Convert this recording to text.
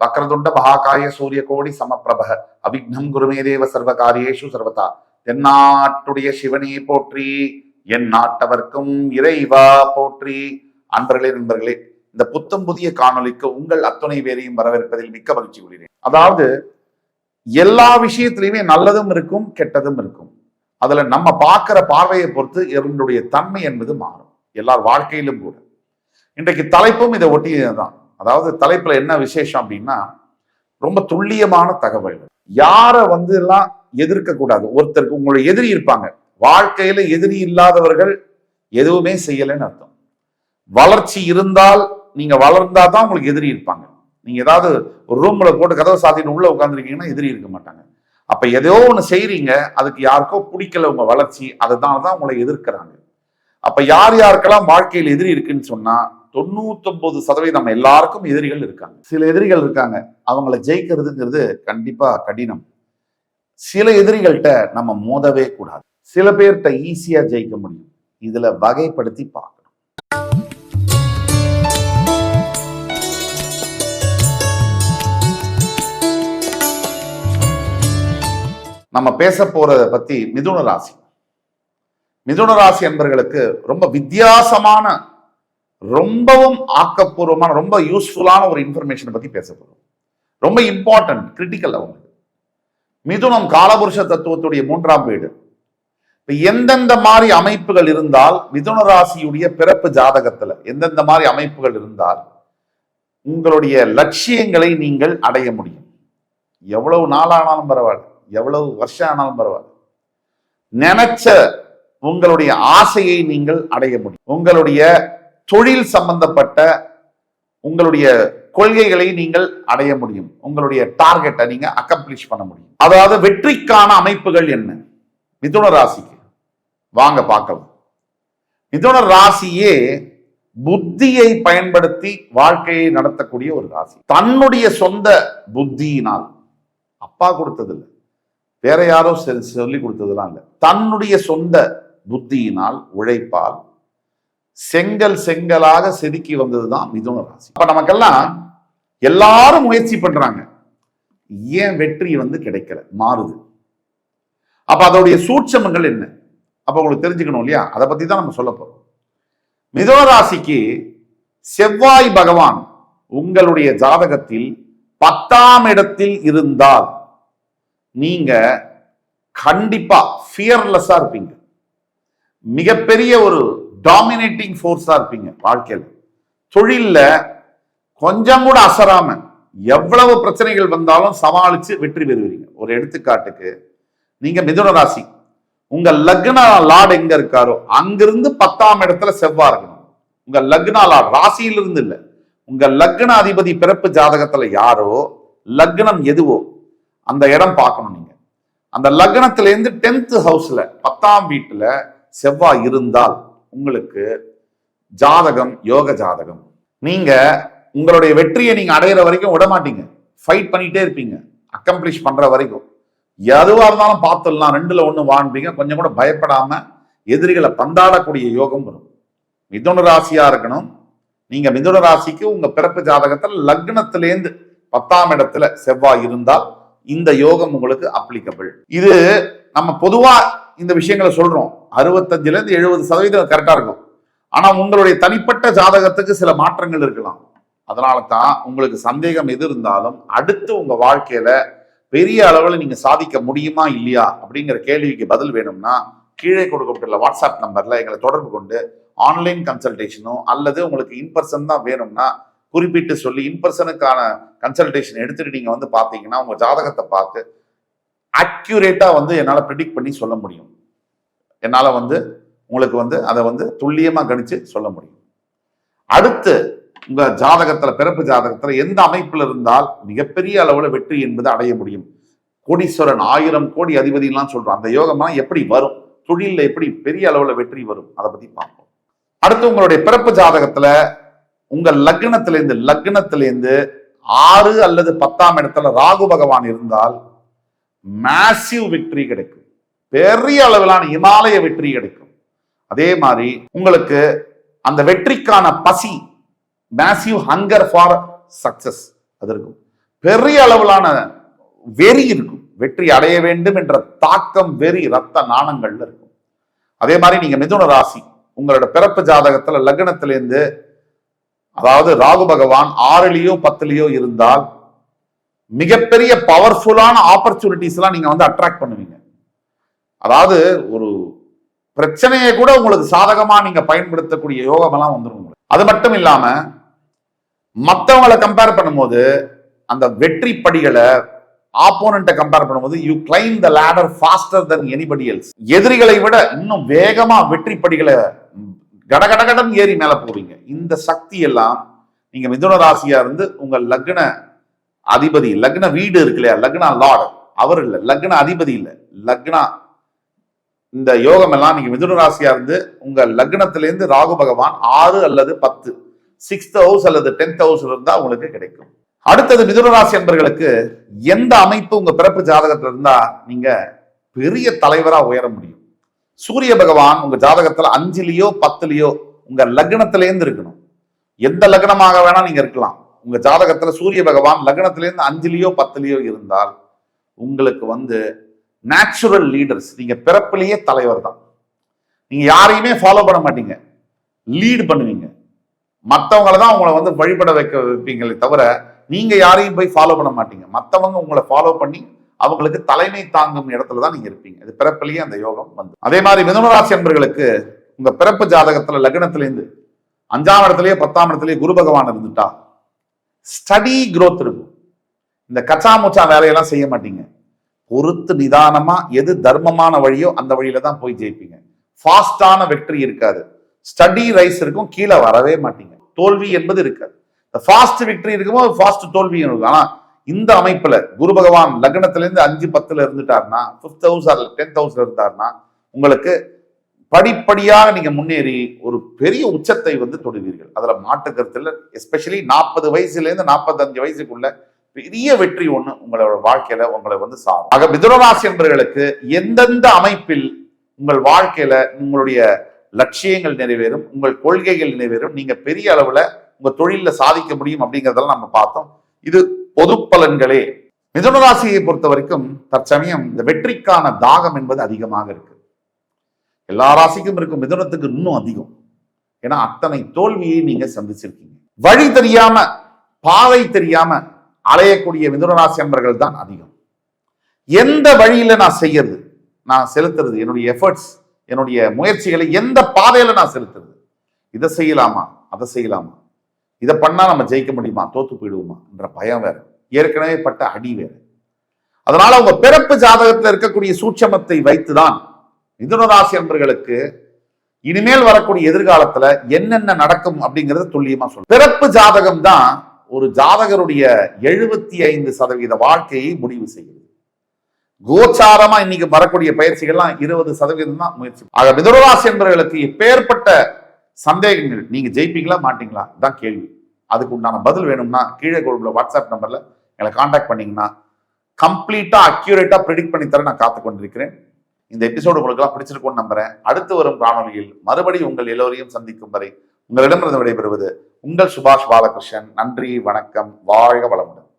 வக்ரதுண்ட மகாகாய சூரிய கோடி சமப்பிரப அவிக்னம் குருமேதேவ சர்வ காரியேஷு சர்வதா. தென்னாட்டுடைய சிவனே போற்றி, என் நாட்டவர்க்கும் இறைவா போற்றி. அன்பர்களே நண்பர்களே, இந்த புத்தம் புதிய காணொலிக்கு உங்கள் அத்துணை பேரையும் வரவேற்பதில் மிக்க மகிழ்ச்சி கொள்கிறேன். அதாவது எல்லா விஷயத்திலையுமே நல்லதும் இருக்கும், கெட்டதும் இருக்கும். அதுல நம்ம பார்க்கிற பார்வையை பொறுத்து என்னுடைய தன்மை என்பது மாறும், எல்லார் வாழ்க்கையிலும் கூட. இன்றைக்கு தலைப்பும் இதை ஒட்டியதுதான். அதாவது தலைப்புல என்ன விசேஷம் அப்படின்னா, ரொம்ப துல்லியமான தகவல்கள். யாரை எல்லாம் எதிர்க்க கூடாது. ஒருத்தருக்கு உங்களுடைய எதிரி இருப்பாங்க. வாழ்க்கையில எதிரி இல்லாதவர்கள் எதுவுமே செய்யலைன்னு அர்த்தம். வளர்ச்சி இருந்தால், நீங்க வளர்ந்தாதான் உங்களுக்கு எதிரி இருப்பாங்க. நீங்க ஏதாவது ஒரு ரூம்ல போட்டு கதவை சாத்திட்டு உள்ள உட்காந்துருக்கீங்கன்னா எதிரி இருக்க மாட்டாங்க. அப்ப எதையோ ஒண்ணு செய்றீங்க, அதுக்கு யாருக்கோ பிடிக்கல உங்க வளர்ச்சி, அதனாலதான் உங்களை எதிர்க்கிறாங்க. அப்ப யார் யாருக்கெல்லாம் வாழ்க்கையில் எதிரி இருக்குன்னு சொன்னா 99% நம்ம எல்லாருக்கும் எதிரிகள் இருக்காங்க. சில எதிரிகள் இருக்காங்க, அவங்கள ஜெயிக்கிறதுங்கிறது கண்டிப்பா கடினம். சில எதிரிகள்கிட்ட நம்ம மோதவே கூடாது. சில பேர்கிட்ட ஈஸியா ஜெயிக்க முடியும். இதுல வகைப்படுத்தி பார்க்கணும். நம்ம பேச போறத பத்தி மிதுன ராசி. மிதுன ராசி என்பவர்களுக்கு ரொம்ப வித்தியாசமான, ரொம்பவும் ஆக்கப்பூர்வமான, ரொம்ப யூஸ்ஃபுல்லான ஒரு இன்ஃபர்மேஷனை பத்தி பேச போறோம். ரொம்ப இம்பார்ட்டன்ட், கிரிட்டிக்கல். அவங்க மிதுனம் காலபுருஷ தத்துவத்துடைய 3ஆம் வீடு. எந்தெந்த மாதிரி அமைப்புகள் இருந்தால், மிதுன ராசியுடைய பிறப்பு ஜாதகத்துல எந்தெந்த மாதிரி அமைப்புகள் இருந்தால் உங்களுடைய லட்சியங்களை நீங்கள் அடைய முடியும். எவ்வளவு நாளானாலும் பரவாயில்ல, எவ்வளவு வருஷம் ஆனாலும் பரவாயில்ல, நினைச்ச உங்களுடைய ஆசையை நீங்கள் அடைய முடியும். உங்களுடைய தொழில் சம்பந்தப்பட்ட உங்களுடைய கொள்கைகளை நீங்கள் அடைய முடியும். உங்களுடைய டார்கெட்டை நீங்க அக்கம்ப்ளிஷ் பண்ண முடியும். அதாவது வெற்றிக்கான அமைப்புகள் என்ன மிதுன ராசிக்கு? வாங்க பார்க்கலாம். மிதுன ராசியே புத்தியை பயன்படுத்தி வாழ்க்கையை நடத்தக்கூடிய ஒரு ராசி. தன்னுடைய சொந்த புத்தியினால், அப்பா கொடுத்ததில்லை, வேற யாரோ சொல்லி கொடுத்ததெல்லாம் இல்லை, தன்னுடைய சொந்த புத்தியினால், உழைப்பால் செங்கலாக செதுக்கி வந்ததுதான் மிதுன ராசி. அப்ப நமக்கெல்லாம் எல்லாரும் முயற்சி பண்றாங்க, ஏன் வெற்றி கிடைக்கல, மாறுது. அப்ப அதோடைய சூட்சமங்கள் என்ன? அப்ப உங்களுக்கு தெரிஞ்சுக்கணும் இல்லையா? அதை பத்தி தான் நம்ம சொல்ல போறோம். மிதுன ராசிக்கு செவ்வாய் பகவான் உங்களுடைய ஜாதகத்தில் 10ஆம் இடத்தில் இருந்தால் நீங்க கண்டிப்பா ஃபியர்லெஸ்ஸா இருப்பீங்க. மிகப்பெரிய ஒரு டாமினேட்டிங் ஃபோர்ஸா இருப்பீங்க. வாழ்க்கையில் தொழில்ல கொஞ்சம் கூட அசராம எவ்வளவு பிரச்சனைகள் வந்தாலும் சமாளிச்சு வெற்றி பெறுவீங்க. ஒரு எடுத்துக்காட்டுக்கு, நீங்க மிதுன ராசி, உங்க லக்ன லார்ட் எங்க இருக்காரோ அங்கிருந்து 10ஆம் இடத்துல செவ்வாய் இருக்கணும். உங்க லக்ன லார்ட் ராசியிலிருந்து இல்ல, உங்க லக்ன அதிபதி பிறப்பு ஜாதகத்துல யாரோ, லக்னம் எதுவோ அந்த இடம் பார்க்கணும். நீங்க அந்த லக்னத்துல இருந்து 10th ஹவுஸ்ல 10ஆம் வீட்டுல செவ்வாய் இருந்தால் உங்களுக்கு ஜாதகம் யோக ஜாதகம். நீங்க உங்களுடைய வெற்றியை நீங்க அடையிற வரைக்கும் விட மாட்டீங்க, ஃபைட் பண்ணிட்டே இருப்பீங்க, அக்கம்ப்ளிஷ் பண்ற வரைக்கும். எதுவா இருந்தாலும் பார்த்துடலாம், 2ல் 1 வாழ்வீங்க. கொஞ்சம் கூட பயப்படாம எதிரிகளை பந்தாடக்கூடிய யோகம் வரும். மிதுன ராசியா இருக்கணும். நீங்க மிதுன ராசிக்கு உங்க பிறப்பு ஜாதகத்துல லக்னத்திலேருந்து 10ஆம் இடத்துல செவ்வாய் இருந்தால் இந்த யோகம் உங்களுக்கு அப்ளிகபிள். இது நம்ம பொதுவா இந்த விஷயங்களை சொல்றோம். 65-70% கரெக்டா இருக்கும். ஆனா உங்களுடைய தனிப்பட்ட ஜாதகத்துக்கு சில மாற்றங்கள் இருக்கலாம். அதனால தான் உங்களுக்கு சந்தேகம் எது இருந்தாலும் அடுத்து உங்க வாழ்க்கையில பெரிய அளவில் நீங்க சாதிக்க முடியுமா இல்லையா அப்படிங்கிற கேள்விக்கு பதில் வேணும்னா கீழே கொடுக்கப்பட்டுள்ள வாட்ஸ்அப் நம்பர்ல எங்களை தொடர்பு கொண்டு ஆன்லைன் கன்சல்டேஷனோ அல்லது உங்களுக்கு இன்பர்சன் தான் வேணும்னா குறிப்பிட்டு சொல்லி இன்பர்சனுக்கான கன்சல்டேஷன் எடுத்துட்டு நீங்க பாத்தீங்கன்னா உங்க ஜாதகத்தை பார்த்து அக்யூரேட்டா என்னால ப்ரெடிக்ட் பண்ணி சொல்ல முடியும். என்னால உங்களுக்கு அதை துல்லியமா கணிச்சு சொல்ல முடியும். அடுத்து உங்க ஜாதகத்துல, பிறப்பு ஜாதகத்துல எந்த அமைப்புல இருந்தால் மிகப்பெரிய அளவுல வெற்றி என்பது அடைய முடியும். கோடீஸ்வரன் 1000 கோடி அதிபதிலாம் சொல்றோம். அந்த யோகம்லாம் எப்படி வரும், தொழில எப்படி பெரிய அளவுல வெற்றி வரும், அதை பத்தி பார்ப்போம். அடுத்து உங்களுடைய பிறப்பு ஜாதகத்துல உங்க லக்னத்திலேருந்து 6 அல்லது 10ஆம் இடத்துல ராகு பகவான் இருந்தால் மேசிவ் வெற்றி கிடைக்கும், பெரிய அளவிலான இமாலய வெற்றி கிடைக்கும். அதே மாதிரி உங்களுக்கு அந்த வெற்றிக்கான பசி, மேசிவ் ஹங்கர் ஃபார் சக்சஸ் அது இருக்கும். பெரிய அளவிலான வெறி இருக்கும். வெற்றி அடைய வேண்டும் என்ற தாக்கம், வெறி, ரத்த நாணங்கள்ல இருக்கும். அதே மாதிரி நீங்க மிதுன ராசி உங்களோட பிறப்பு ஜாதகத்துல லக்னத்திலிருந்து, அதாவது ராகு பகவான் 6லயோ 10லயோ இருந்தால் மிகப்பெரிய பவர்ஃபுல்லான ஆப்பர்ச்சுனிட்டிஸ் எல்லாம் நீங்க வந்து அட்ராக்ட் பண்ணுவீங்க. அதாவது ஒரு பிரச்சனையை கூட உங்களுக்கு சாதகமா நீங்க பயன்படுத்தக்கூடிய யோகம் எல்லாம் வந்துடும். அது மட்டும் இல்லாம மற்றவங்களை கம்பேர் பண்ணும்போது அந்த வெற்றி படிகளை ஆப்போனண்ட்டை கம்பேர் பண்ணும்போது you climb the ladder faster than anybody else. எதிரிகளை விட இன்னும் வேகமா வெற்றி படிகளை கடகடகடன் ஏறி மேல போவீங்க. இந்த சக்தி எல்லாம் நீங்க மிதுன ராசியா இருந்து உங்க லக்ன அதிபதி, லக்ன வீடு இருக்கு இல்லையா, லக்னா லார்ட் அவர் இல்ல, லக்ன அதிபதி இல்ல, லக்னா, இந்த யோகம் எல்லாம் நீங்க மிதுன ராசியா இருந்து உங்க லக்னத்திலிருந்து ராகு பகவான் 6 அல்லது 10 6th ஹவுஸ் அல்லது 10th ஹவுஸ் இருந்தா உங்களுக்கு கிடைக்கும். அடுத்தது மிதுன ராசி என்பர்களுக்கு எந்த அமைப்பு உங்க பிறப்பு ஜாதகத்துல இருந்தா நீங்க பெரிய தலைவரா உயர முடியும். சூரிய பகவான் உங்க ஜாதகத்துல 5லயோ 10லயோ உங்க லக்னத்திலேருந்து இருக்கணும். எந்த லக்னமாக வேணா நீங்க இருக்கலாம். உங்க ஜாதகத்துல சூரிய பகவான் லக்னத்திலேருந்து 5லயோ 10லயோ இருந்தால் உங்களுக்கு வந்து நேச்சுரல் லீடர்ஸ், நீங்க பிறப்பிலேயே தலைவர் தான். நீங்க யாரையுமே ஃபாலோ பண்ண மாட்டீங்க, லீட் பண்ணுவீங்க. மற்றவங்களை தான் உங்களை வந்து வழிபட வைப்பீங்களே தவிர நீங்க யாரையும் போய் ஃபாலோ பண்ண மாட்டீங்க. மற்றவங்க உங்களை ஃபாலோ பண்ணி அவங்களுக்கு தலைமை தாங்கும் இடத்துல தான் நீங்க இருப்பீங்க. இது பிறப்பிலேயே அந்த யோகம் வந்து. அதே மாதிரி மிதுனராசி என்பர்களுக்கு உங்க பிறப்பு ஜாதகத்துல லக்னத்திலேருந்து 5ஆம் இடத்துலயே 10ஆம் இடத்துலயே குரு பகவான் இருந்துட்டா ஸ்டடி growth இருக்கும். இந்த கச்சா முச்சா வேலையெல்லாம் செய்ய மாட்டீங்க. பொறுத்து நிதானமா எது தர்மமான வழியோ அந்த வழியில தான் போய் ஜெயிப்பீங்க. ஃபாஸ்டான வெற்றி இருக்காது. ஸ்டடி ரைஸ் இருக்கும், கீழே வரவே மாட்டீங்க. தோல்வி என்பது இருக்காது. ஃபாஸ்ட் விக்டரி இருக்கும்போது ஃபாஸ்ட் தோல்வி இருக்கும். ஆனா இந்த அமைப்புல குரு பகவான் லக்னத்திலிருந்து 5 10ல இருந்துட்டாருன்னா, 5th ஹவுஸ் அல்ல 10th ஹவுஸ்ல இருந்தாருன்னா உங்களுக்கு படிப்படியாக நீங்க முன்னேறி ஒரு பெரிய உச்சத்தை வந்து தொடுவீர்கள். அதுல மாற்று கருத்துல எஸ்பெஷலி 40 வயசுல இருந்து 45 வயசுக்குள்ள பெரிய வெற்றி ஒண்ணு உங்களோட வாழ்க்கையில உங்களை வந்து சாரும். ஆக மிதுனராசி என்பவர்களுக்கு எந்தெந்த அமைப்பில் உங்கள் வாழ்க்கையில உங்களுடைய லட்சியங்கள் நிறைவேறும், உங்கள் கொள்கைகள் நிறைவேறும், நீங்க பெரிய அளவுல உங்க தொழில சாதிக்க முடியும் அப்படிங்கறதெல்லாம் நம்ம பார்த்தோம். இது பொது பலன்களே. மிதுனராசியை பொறுத்த வரைக்கும் தற்சமயம் இந்த வெற்றிக்கான தாகம் என்பது அதிகமாக இருக்கு. எல்லா ராசிக்கும் இருக்கும், மிதுனத்துக்கு இன்னும் அதிகம். ஏன்னா அத்தனை தோல்வியை நீங்க சந்திச்சிருக்கீங்க. வழி தெரியாம, பாதை தெரியாம அலையக்கூடிய மிதுனராசி என்பர்கள் தான் அதிகம். எந்த வழியில நான் செய்யறது, நான் செலுத்துறது, என்னுடைய எஃபர்ட்ஸ், என்னுடைய முயற்சிகளை எந்த பாதையில நான் செலுத்துறது, இதை செய்யலாமா அதை செய்யலாமா, இதை பண்ணா நம்ம ஜெயிக்க முடியுமா தோத்து போயிடுவோமா என்ற பயம் வேற, ஏற்கனவே பட்ட அடி வேற. அதனால உங்க பிறப்பு ஜாதகத்தில் இருக்கக்கூடிய சூட்சமத்தை வைத்துதான் மிதுனராசி என்பர்களுக்கு இனிமேல் வரக்கூடிய எதிர்காலத்துல என்னென்ன நடக்கும் அப்படிங்கறது துல்லியமா சொல்லும். பிறப்பு ஜாதகம் தான் ஒரு ஜாதகருடைய 75% வாழ்க்கையை முடிவு செய்கிறது. கோச்சாரமா இன்னைக்கு வரக்கூடிய பயிற்சிகள்லாம் 20% தான் முயற்சி. ஆக மிதுனராசி என்பவர்களுக்கு எப்பேற்பட்ட சந்தேகங்கள், நீங்க ஜெயிப்பீங்களா மாட்டீங்களா தான் கேள்வி. அதுக்கு உண்டான பதில் வேணும்னா கீழே கொடுக்குற வாட்ஸ்அப் நம்பர்ல எங்களை கான்டாக்ட் பண்ணீங்கன்னா கம்ப்ளீட்டா அக்யூரேட்டா ப்ரெடிக்ட் பண்ணி தர நான் காத்து கொண்டிருக்கிறேன். இந்த எபிசோடு உங்களுக்கு எல்லாம் பிடிச்சிருக்கும்னு நம்புறேன். அடுத்து வரும் காணொலியில் மறுபடியும் உங்கள் எல்லோரையும் சந்திக்கும் வரை உங்களிடமிருந்து விடைபெறுவது உங்கள் சுபாஷ் பாலகிருஷ்ணன். நன்றி, வணக்கம், வாழ்க வளமுடன்.